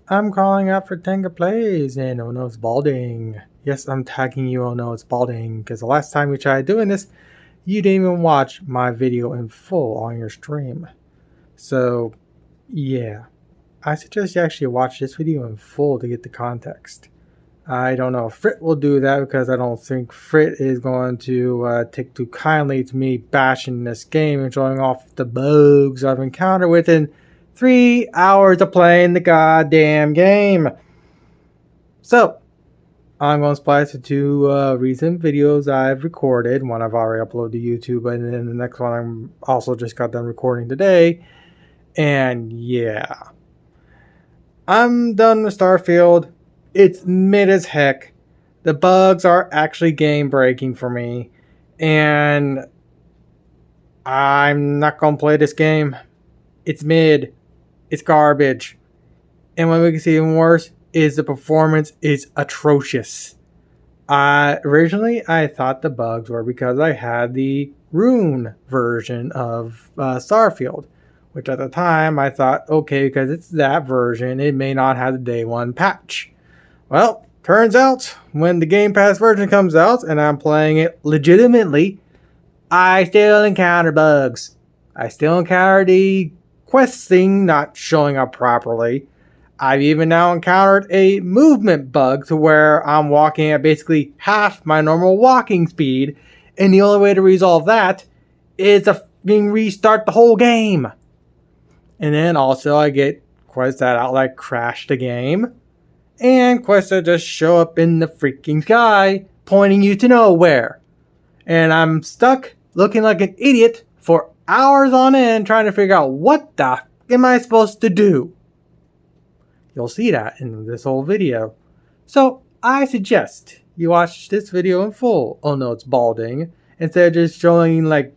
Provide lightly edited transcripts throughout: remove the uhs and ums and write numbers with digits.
I'm calling out for Tenga Plays and Oh No It's Balding. Yes, I'm tagging you, Oh No It's Balding, because the last time we tried doing this, you didn't even watch my video in full on your stream. So, yeah, I suggest you actually watch this video in full to get the context. I don't know if Frit will do that because I don't think Frit is going to take too kindly to me bashing this game and showing off the bugs I've encountered within 3 hours of playing the goddamn game. So, I'm going to splice the two recent videos I've recorded. One I've already uploaded to YouTube, and then the next one I'm also just got done recording today. And yeah, I'm done with Starfield. It's mid as heck. The bugs are actually game breaking for me. And I'm not going to play this game. It's mid. It's garbage. And what makes it even worse is the performance is atrocious. Originally, I thought the bugs were because I had the RUNe version of Starfield, which at the time I thought, okay, because it's that version, it may not have the day one patch. Well, turns out when the Game Pass version comes out and I'm playing it legitimately, I still encounter bugs. I still encounter the quest thing not showing up properly. I've even now encountered a movement bug to where I'm walking at basically half my normal walking speed, and the only way to resolve that is to restart the whole game. And then also I get quests that outright crash the game, and quests that just show up in the freaking sky, pointing you to nowhere. And I'm stuck looking like an idiot for hours on end trying to figure out what the f am I supposed to do. You'll see that in this whole video. So I suggest you watch this video in full. Oh no, it's balding. Instead of just showing like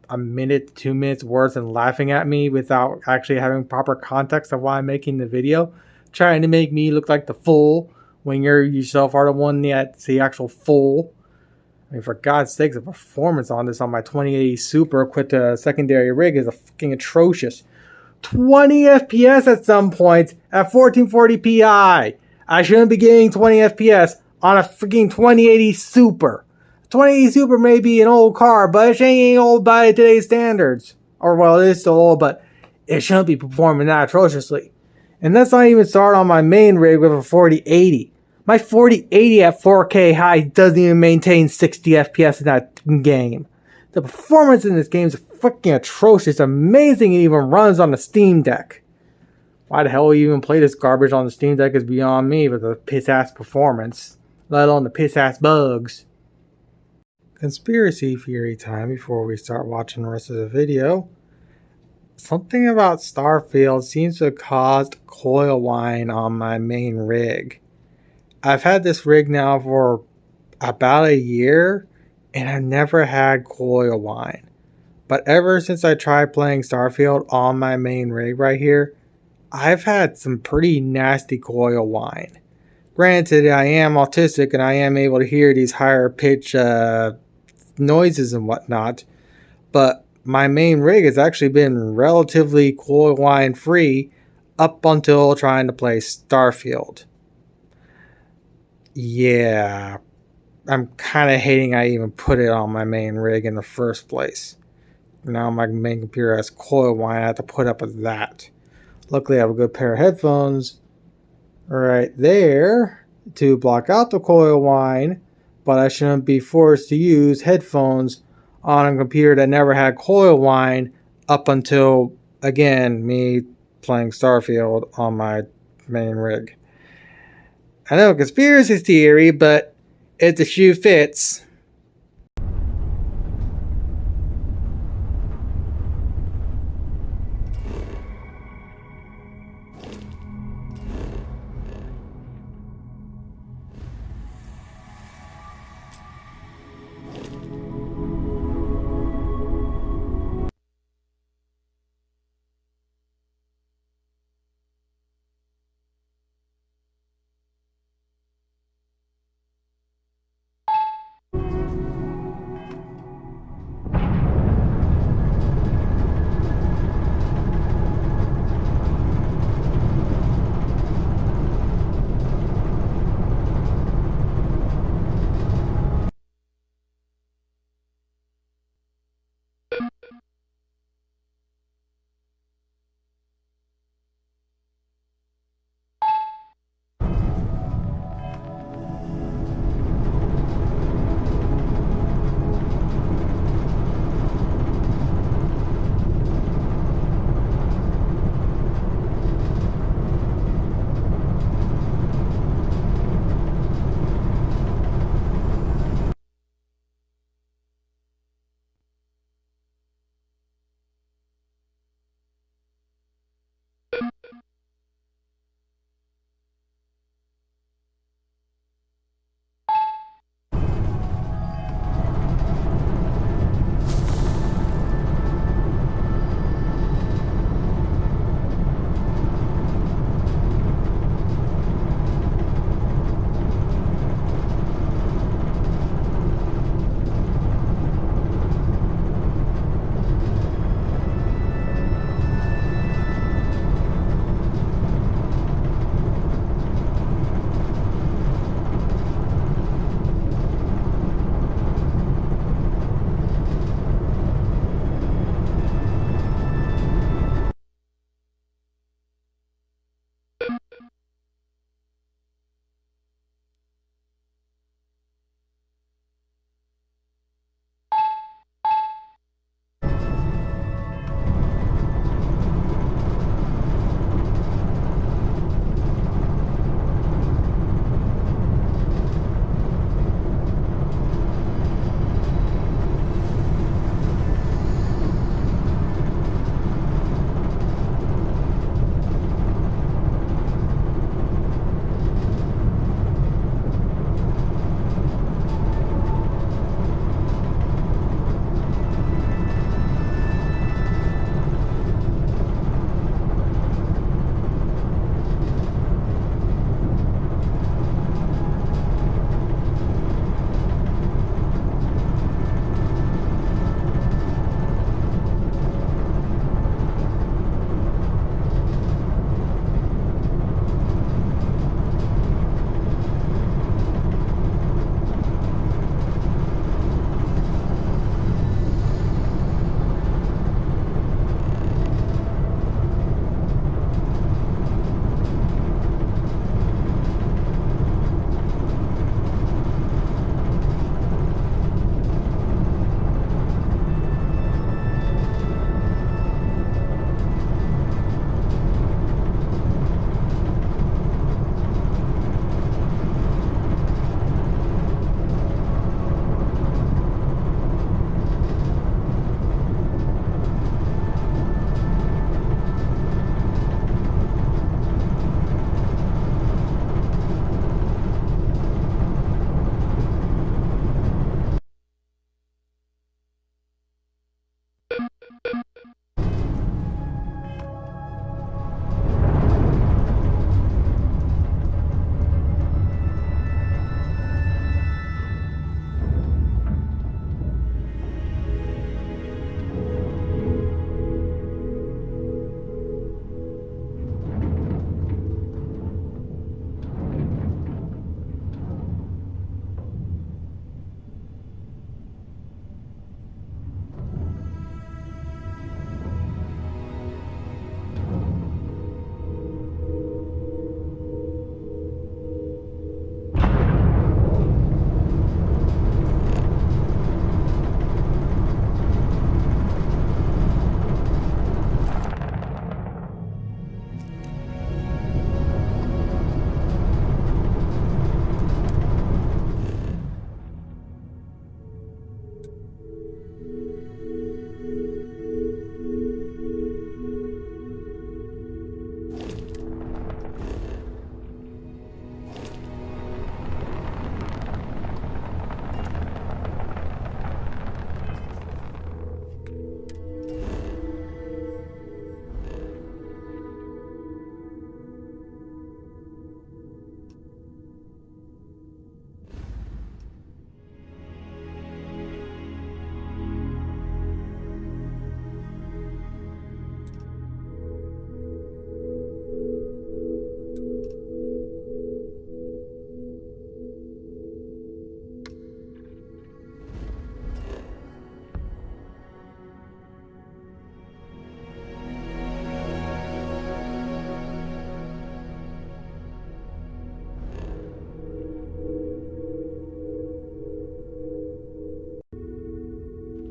a minute, 2 minutes worth and laughing at me without actually having proper context of why I'm making the video. Trying to make me look like the fool when you yourself are the one that's the actual fool. I mean, for God's sakes, the performance on this on my 2080 Super equipped secondary rig is fucking atrocious. 20 FPS at some points at 1440 Pi. I shouldn't be getting 20 FPS on a freaking 2080 Super. 2080 Super may be an old car, but it ain't old by today's standards. Or, well, it is still old, but it shouldn't be performing that atrociously. And that's not even start on my main rig with a 4080. My 4080 at 4K high doesn't even maintain 60 FPS in that game. The performance in this game is freaking atrocious. Amazing it even runs on the Steam Deck. Why the hell you even play this garbage on the Steam Deck is beyond me with the piss-ass performance. Let alone the piss-ass bugs. Conspiracy theory time before we start watching the rest of the video. Something about Starfield seems to have caused coil whine on my main rig. I've had this rig now for about a year, and I've never had coil whine. But ever since I tried playing Starfield on my main rig right here, I've had some pretty nasty coil whine. Granted, I am autistic and I am able to hear these higher pitch noises and whatnot, but my main rig has actually been relatively coil whine free up until trying to play Starfield. Yeah, I'm kind of hating I even put it on my main rig in the first place. Now my main computer has coil whine. I have to put up with that. Luckily, I have a good pair of headphones right there to block out the coil whine, but I shouldn't be forced to use headphones on a computer that never had coil whine up until, again, me playing Starfield on my main rig. I know, conspiracy theory, but if the shoe fits.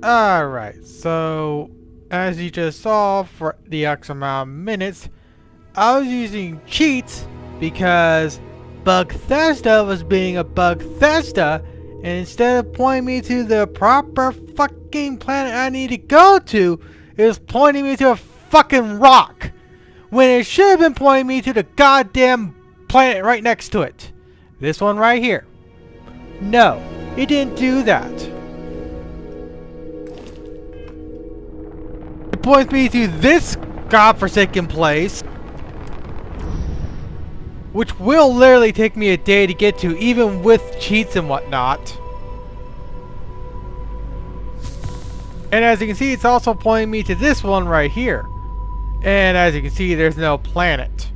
Alright, so as you just saw, for the X amount of minutes, I was using cheats because Bethesda was being a Bethesda, and instead of pointing me to the proper fucking planet I need to go to, it was pointing me to a fucking rock, when it should have been pointing me to the goddamn planet right next to it. This one right here. No, it didn't do that. It points me to this godforsaken place, which will literally take me a day to get to, even with cheats and whatnot. And as you can see, it's also pointing me to this one right here. And as you can see, there's no planet.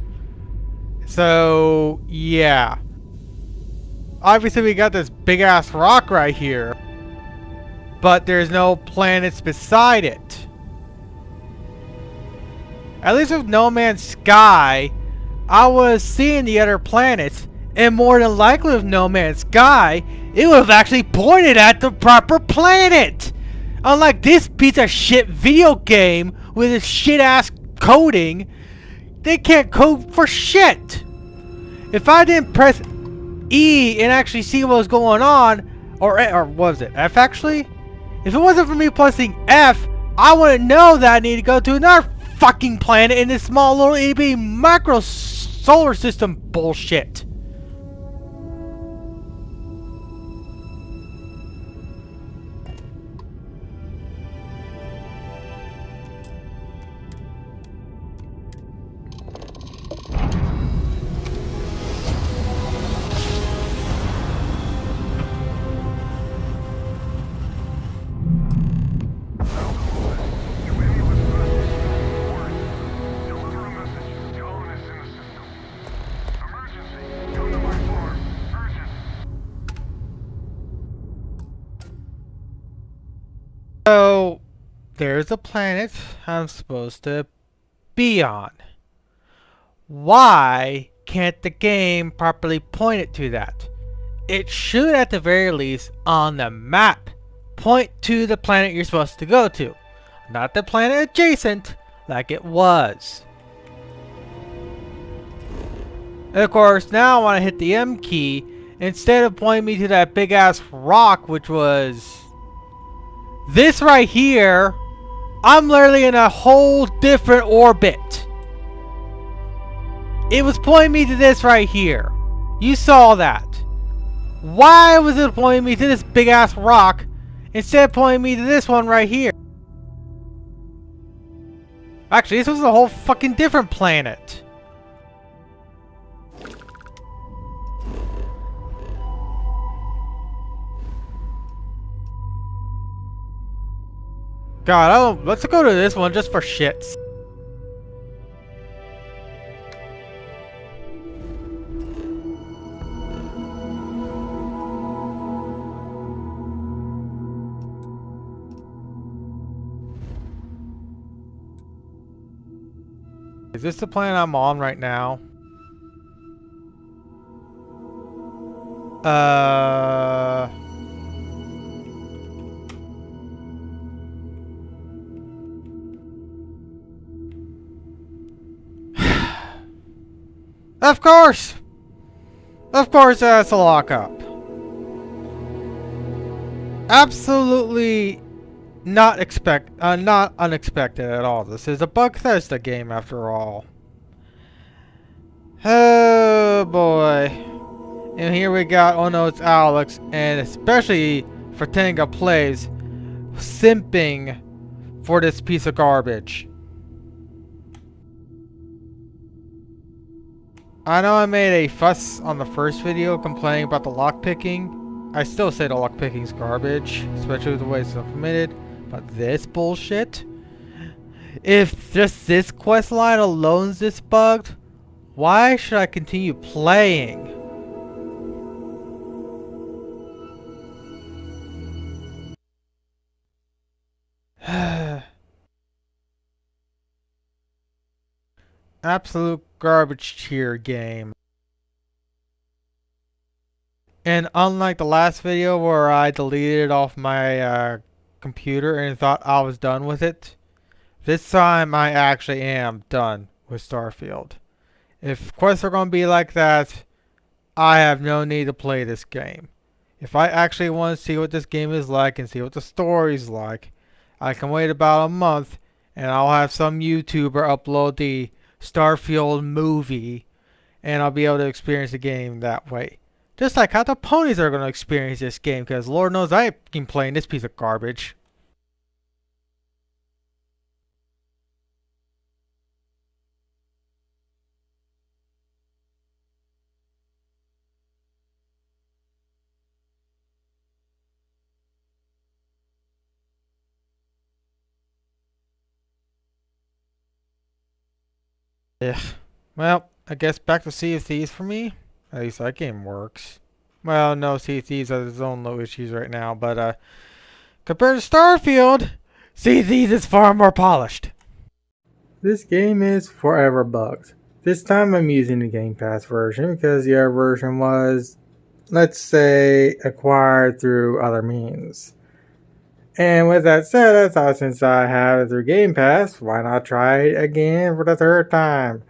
So, yeah. Obviously, we got this big-ass rock right here. But there's no planets beside it. At least with No Man's Sky, I was seeing the other planets. And more than likely with No Man's Sky, it would have actually pointed at the proper planet. Unlike this piece of shit video game with its shit-ass coding, they can't code for shit. If I didn't press E and actually see what was going on, or what was it, F actually? If it wasn't for me pressing F, I wouldn't know that I need to go to another fucking planet in this small little itty micro solar system bullshit. So, there's a planet I'm supposed to be on. Why can't the game properly point it to that? It should, at the very least, on the map, point to the planet you're supposed to go to. Not the planet adjacent, like it was. And of course, now I want to hit the M key, instead of pointing me to that big ass rock, which was this right here. I'm literally in a whole different orbit. It was pointing me to this right here. You saw that. Why was it pointing me to this big ass rock instead of pointing me to this one right here? Actually, this was a whole fucking different planet. God, let's go to this one just for shits. Is this the planet I'm on right now? Of course! Of course that's a lockup. Absolutely not unexpected at all. This is a Bethesda game after all. Oh boy. And here we got, oh no, it's Alex, and especially for Tenga Plays, simping for this piece of garbage. I know I made a fuss on the first video complaining about the lockpicking. I still say the lockpicking's garbage, especially with the way it's implemented. But this bullshit? If just this quest line alone's this bugged, why should I continue playing? Absolute garbage tier game. And unlike the last video where I deleted off my computer and thought I was done with it. This time I actually am done with Starfield. If quests are going to be like that, I have no need to play this game. If I actually want to see what this game is like and see what the story is like, I can wait about a month and I'll have some YouTuber upload the Starfield movie and I'll be able to experience the game that way. Just like how the ponies are going to experience this game, because Lord knows I've been playing this piece of garbage. Ugh. Well, I guess back to Sea of Thieves for me. At least that game works. Well, no, Sea of Thieves has its own low issues right now, but compared to Starfield, Sea of Thieves is far more polished. This game is forever bugged. This time I'm using the Game Pass version because the other version was, let's say, acquired through other means. And with that said, I thought since I have it through Game Pass, why not try it again for the third time?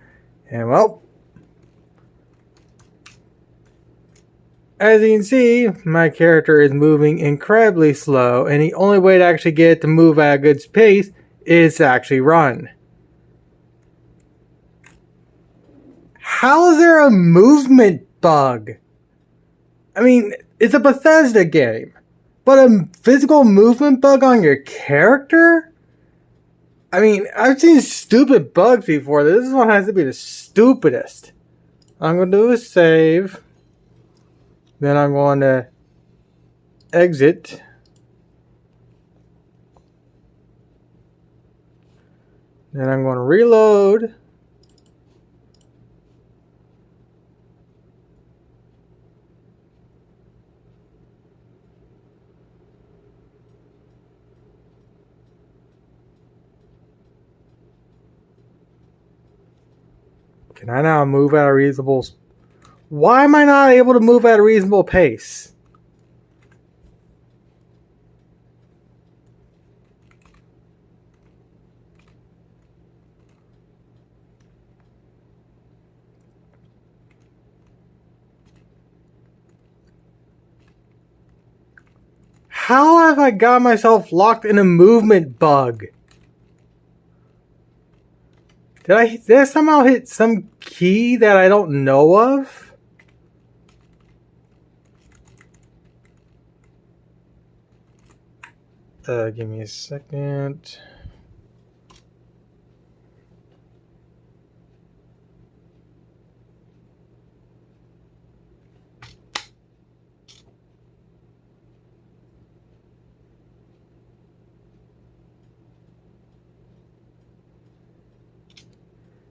And well, as you can see, my character is moving incredibly slow, and the only way to actually get it to move at a good pace is to actually run. How is there a movement bug? I mean, it's a Bethesda game, but a physical movement bug on your character? I mean, I've seen stupid bugs before. This one has to be the stupidest. I'm going to do is save. Then I'm going to exit. Then I'm going to reload. Can I now move at a reasonable... Why am I not able to move at a reasonable pace? How have I got myself locked in a movement bug? Did I somehow hit some key that I don't know of? Give me a second.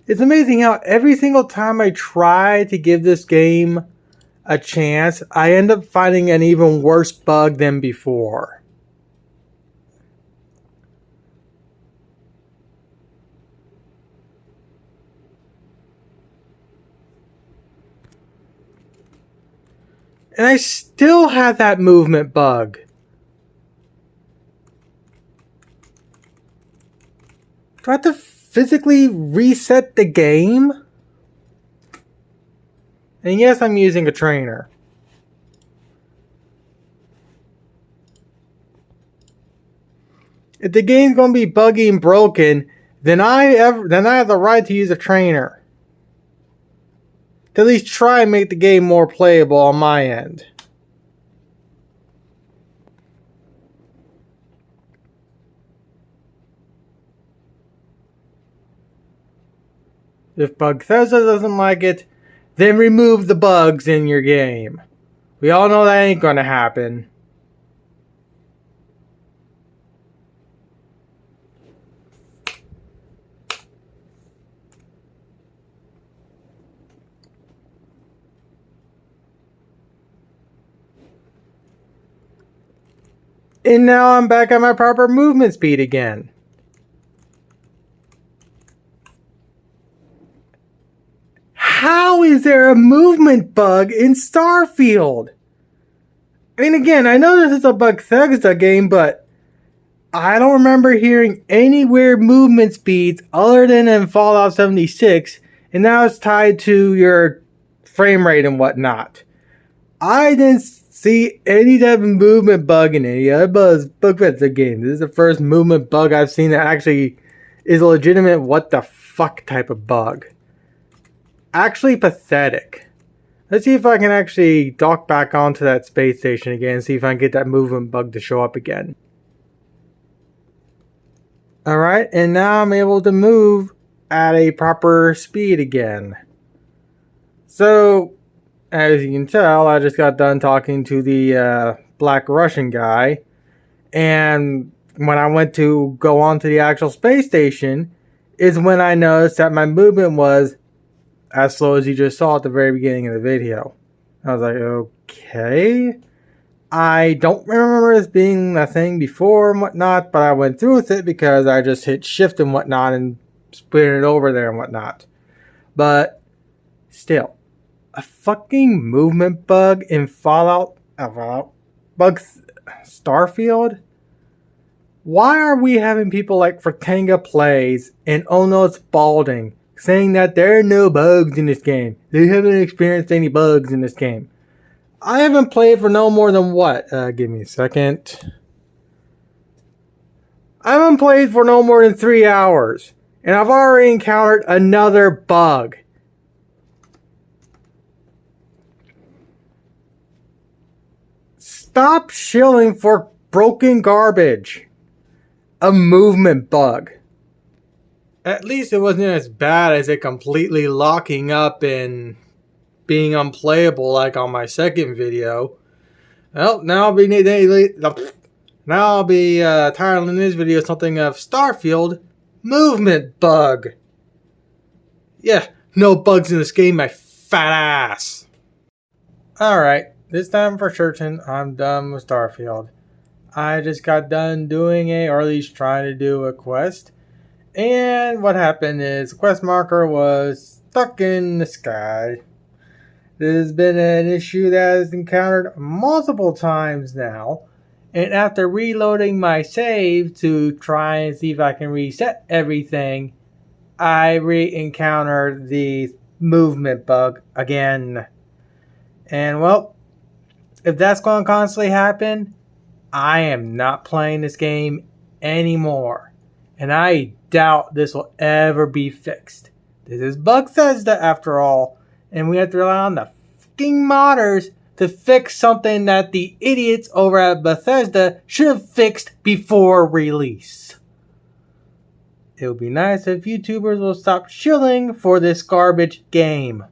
It's amazing how every single time I try to give this game a chance, I end up finding an even worse bug than before. And I still have that movement bug. Do I have to physically reset the game? And yes, I'm using a trainer. If the game's going to be buggy and broken, then I have the right to use a trainer. To at least try and make the game more playable on my end. If Bethesda doesn't like it, then remove the bugs in your game. We all know that ain't gonna happen. And now I'm back at my proper movement speed again. How is there a movement bug in Starfield? I mean, again, I know this is a Bethesda game, but I don't remember hearing any weird movement speeds other than in Fallout 76, and that was tied to your frame rate and whatnot. I didn't see any type of movement bug in any other Bethesda game. This is the first movement bug I've seen that actually is a legitimate what the fuck type of bug. Actually pathetic. Let's see if I can actually dock back onto that space station again and see if I can get that movement bug to show up again. Alright, and now I'm able to move at a proper speed again. So, as you can tell, I just got done talking to the Black Russian guy. And when I went to go onto the actual space station, is when I noticed that my movement was as slow as you just saw at the very beginning of the video. I was like, okay. I don't remember this being a thing before and whatnot, but I went through with it because I just hit shift and whatnot and spin it over there and whatnot. But still, a fucking movement bug in Starfield? Why are we having people like Fratanga Plays and Oh No It's Balding saying that there are no bugs in this game? They haven't experienced any bugs in this game. I haven't played for no more than what? Give me a second. I haven't played for no more than 3 hours. And I've already encountered another bug. Stop shilling for broken garbage. A movement bug. At least it wasn't as bad as it completely locking up and being unplayable like on my second video. Well, now I'll be titling this video something of Starfield movement bug. Yeah, no bugs in this game, my fat ass. Alright, this time for certain, I'm done with Starfield. I just got done doing or at least trying to do a quest. And what happened is the quest marker was stuck in the sky. This has been an issue that has encountered multiple times now. And after reloading my save to try and see if I can reset everything, I re-encountered the movement bug again. And well, if that's going to constantly happen, I am not playing this game anymore. And I doubt this will ever be fixed. This is Bethesda after all. And we have to rely on the fucking modders to fix something that the idiots over at Bethesda should have fixed before release. It would be nice if YouTubers will stop shilling for this garbage game.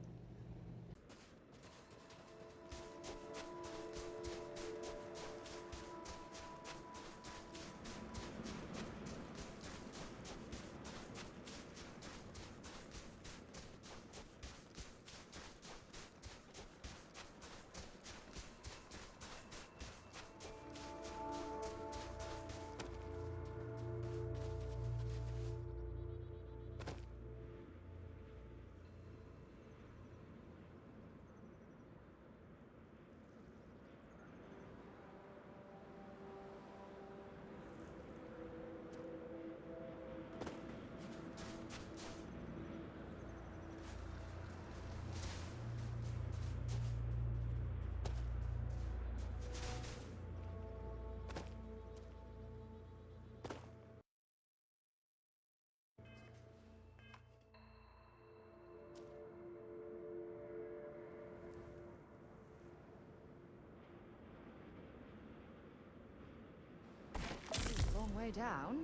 Long way down.